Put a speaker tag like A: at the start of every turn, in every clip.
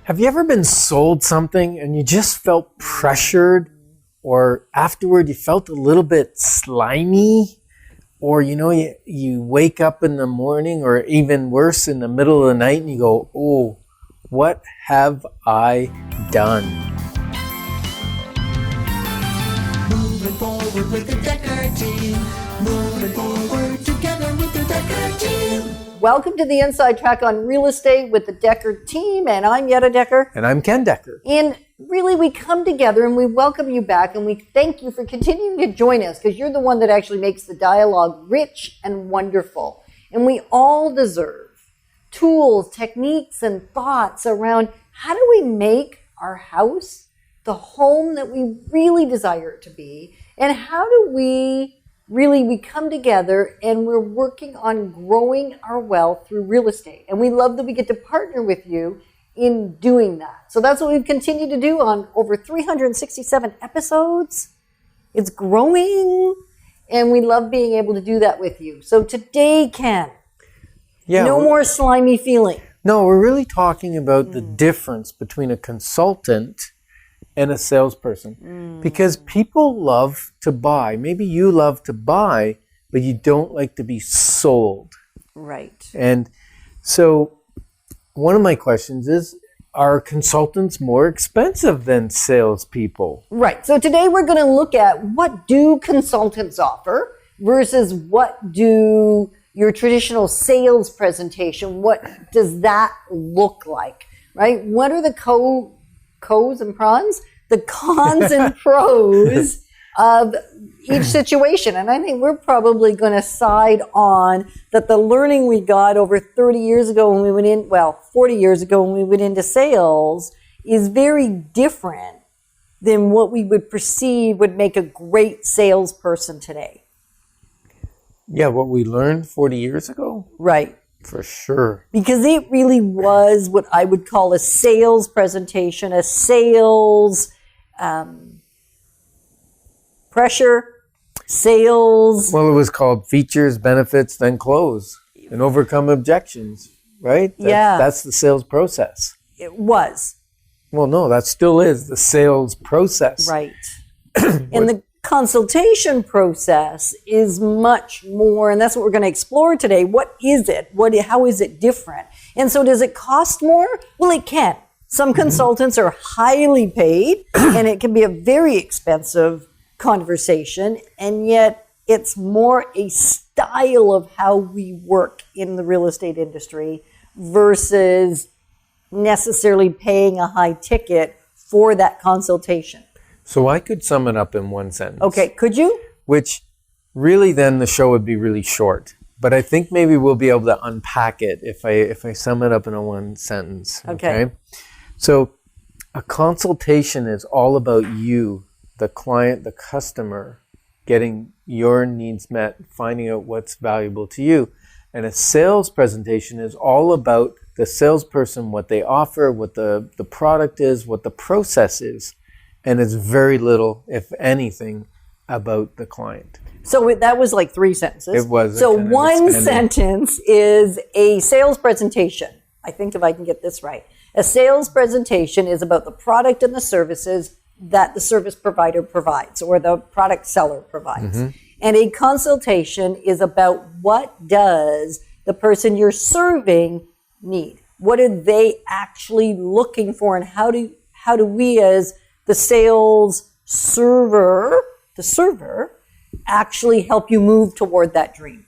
A: Have you ever been sold something and you just felt pressured, or afterward you felt a little bit slimy, or you wake up in the morning, or even worse, in the middle of the night, and you go, oh, what have I done?
B: Moving forward with the Decker team. Moving forward together with the Decker team.
C: Welcome to the Inside Track on Real Estate with the Decker team, and I'm Yetta Decker.
A: And I'm Ken Decker.
C: And really, we come together and we welcome you back, and we thank you for continuing to join us, because you're the one that actually makes the dialogue rich and wonderful. And we all deserve tools, techniques, and thoughts around how do we make our house the home that we really desire it to be, and how do we come together and we're working on growing our wealth through real estate. And we love that we get to partner with you in doing that. So that's what we've continued to do on over 367 episodes. It's growing, and we love being able to do that with you. So today, Ken, no more slimy feeling.
A: No, we're really talking about the difference between a consultant and a salesperson. Because people love to buy. Maybe you love to buy, but you don't like to be sold.
C: Right.
A: And so one of my questions is, are consultants more expensive than salespeople?
C: Right. So today we're going to look at what do consultants offer versus what do your traditional sales presentation, what does that look like, right? What are the cons and pros? The cons and pros of each situation. And I think we're probably going to side on that the learning we got over 30 years ago when we went in, 40 years ago when we went into sales is very different than what we would perceive would make a great salesperson today.
A: Yeah, what we learned 40 years ago?
C: Right.
A: For sure.
C: Because it really was what I would call a sales presentation, a sales pressure, sales.
A: Well, it was called features, benefits, then close, and overcome objections, right? That's the sales process.
C: It was.
A: Well, no, that still is the sales process.
C: Right. And the consultation process is much more, and that's what we're going to explore today. What is it? How is it different? And so does it cost more? Well, it can. Some consultants are highly paid, and it can be a very expensive conversation, and yet it's more a style of how we work in the real estate industry versus necessarily paying a high ticket for that consultation.
A: So I could sum it up in one sentence.
C: Okay, could you?
A: Which really then the show would be really short. But I think maybe we'll be able to unpack it if I sum it up in a one sentence. Okay. So a consultation is all about you, the client, the customer, getting your needs met, finding out what's valuable to you. And a sales presentation is all about the salesperson, what they offer, what the product is, what the process is. And it's very little, if anything, about the client.
C: So that was like three sentences.
A: It was.
C: So one sentence is a sales presentation. I think if I can get this right. A sales presentation is about the product and the services that the service provider provides or the product seller provides. And a consultation is about what does the person you're serving need? What are they actually looking for, and how do we as the sales server, actually help you move toward that dream?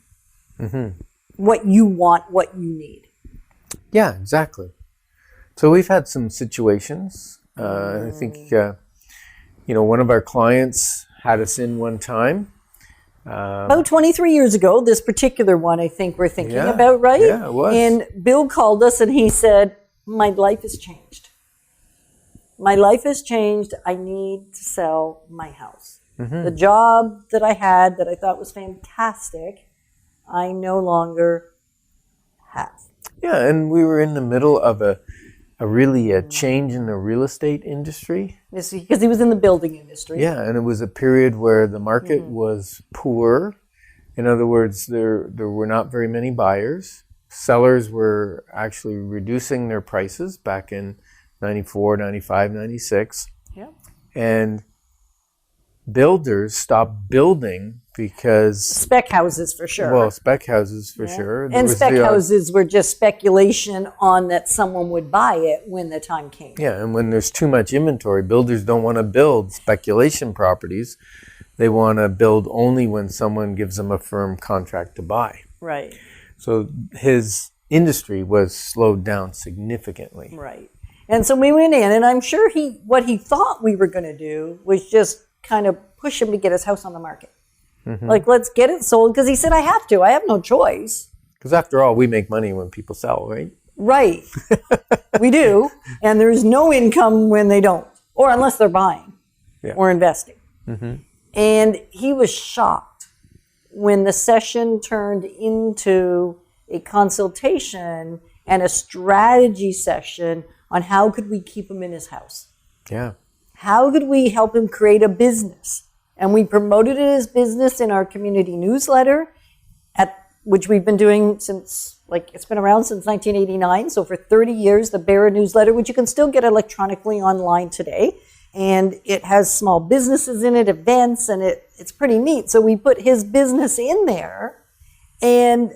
C: What you want, what you need.
A: Yeah, exactly. So we've had some situations. I think, one of our clients had us in one time.
C: About 23 years ago, this particular one I think we're thinking about, right?
A: Yeah, it was.
C: And Bill called us and he said, my life has changed. My life has changed. I need to sell my house. The job that I had that I thought was fantastic, I no longer have.
A: Yeah, and we were in the middle of a change in the real estate industry.
C: Yes, because he was in the building industry.
A: Yeah, and it was a period where the market was poor. In other words, there were not very many buyers. Sellers were actually reducing their prices back in 94, 95, 96.
C: Yep.
A: And builders stopped building because...
C: Spec houses for sure.
A: Well, spec houses for sure. There
C: And
A: was
C: spec
A: the,
C: houses were just speculation on that someone would buy it when the time came.
A: Yeah, and when there's too much inventory, builders don't want to build speculation properties. They want to build only when someone gives them a firm contract to buy.
C: Right.
A: So his industry was slowed down significantly.
C: Right. And so we went in, and I'm sure what he thought we were going to do was just kind of push him to get his house on the market. Like, let's get it sold, because he said, I have to. I have no choice.
A: Because after all, we make money when people sell, right?
C: Right. We do. And there's no income when they don't, or unless they're buying or investing. And he was shocked when the session turned into a consultation and a strategy session on how could we keep him in his house.
A: Yeah.
C: How could we help him create a business? And we promoted his business in our community newsletter, which we've been doing since, it's been around since 1989. So for 30 years, the Bearer newsletter, which you can still get electronically online today. And it has small businesses in it, events, and it's pretty neat. So we put his business in there, and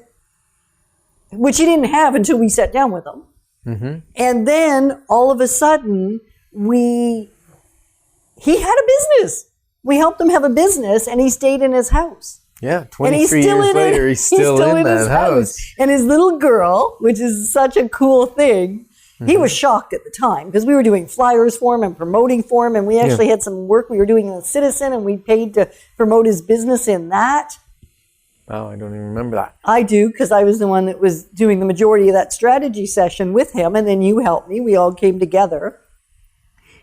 C: which he didn't have until we sat down with him. And then all of a sudden, he had a business. We helped him have a business, and he stayed in his house.
A: Yeah, 23 years later, he's still in that house.
C: And his little girl, which is such a cool thing, he was shocked at the time because we were doing flyers for him and promoting for him, and we actually had some work we were doing in the Citizen, and we paid to promote his business in that.
A: Oh, I don't even remember that.
C: I do, because I was the one that was doing the majority of that strategy session with him, and then you helped me. We all came together.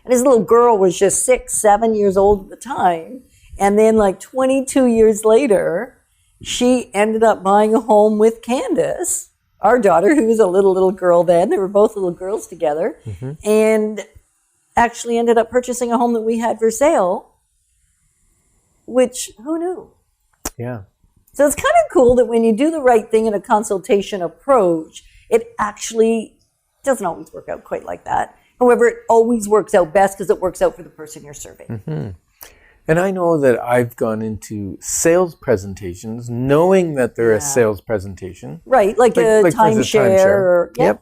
C: And his little girl was just 6, 7 years old at the time. And then 22 years later, she ended up buying a home with Candace, our daughter, who was a little girl then. They were both little girls together. And actually ended up purchasing a home that we had for sale, which, who knew?
A: Yeah.
C: So it's kind of cool that when you do the right thing in a consultation approach, it actually doesn't always work out quite like that. However, it always works out best because it works out for the person you're serving.
A: And I know that I've gone into sales presentations knowing that they're a sales presentation.
C: Right, like a timeshare.
A: Yep.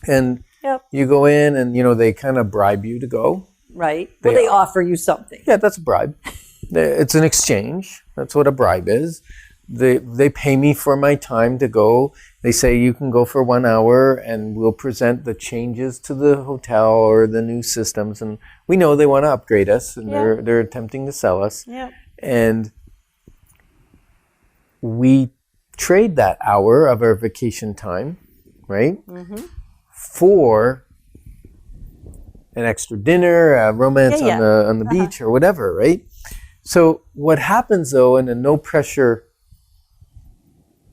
A: And you go in and, they kind of bribe you to go.
C: Right. They offer you something.
A: Yeah, that's a bribe. It's an exchange. That's what a bribe is. They pay me for my time to go. They say you can go for 1 hour and we'll present the changes to the hotel or the new systems. And we know they want to upgrade us and they're attempting to sell us.
C: Yeah.
A: And we trade that hour of our vacation time, right? For an extra dinner, a romance on the beach or whatever, right? So what happens though in a no pressure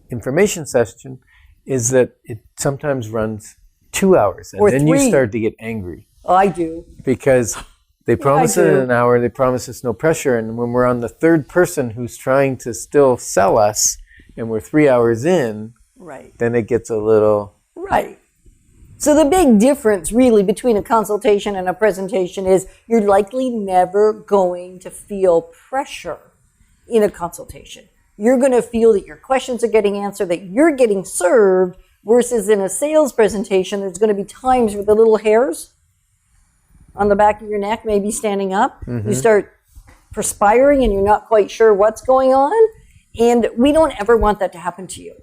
A: information session is that it sometimes runs 2 hours and then
C: 3.
A: you start to get angry.
C: Oh, I do.
A: Because they promise it in an hour, they promise us no pressure, and when we're on the third person who's trying to still sell us and we're 3 hours in, then it gets a little...
C: Right. So the big difference really between a consultation and a presentation is you're likely never going to feel pressure in a consultation. You're going to feel that your questions are getting answered, that you're getting served, versus in a sales presentation, there's going to be times where the little hairs on the back of your neck may be standing up. You start perspiring and you're not quite sure what's going on. And we don't ever want that to happen to you,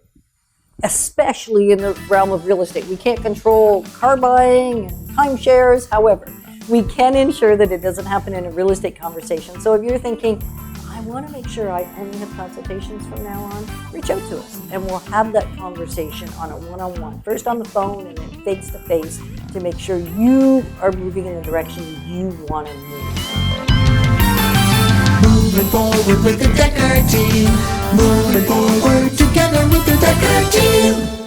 C: especially in the realm of real estate. We can't control car buying and timeshares. However, we can ensure that it doesn't happen in a real estate conversation. So if you're thinking, I want to make sure I only have consultations from now on, reach out to us and we'll have that conversation on a one-on-one, first on the phone and then face-to-face, to make sure you are moving in the direction you want to move.
B: Moving forward with the Decker team. Moving forward together with the Decker team.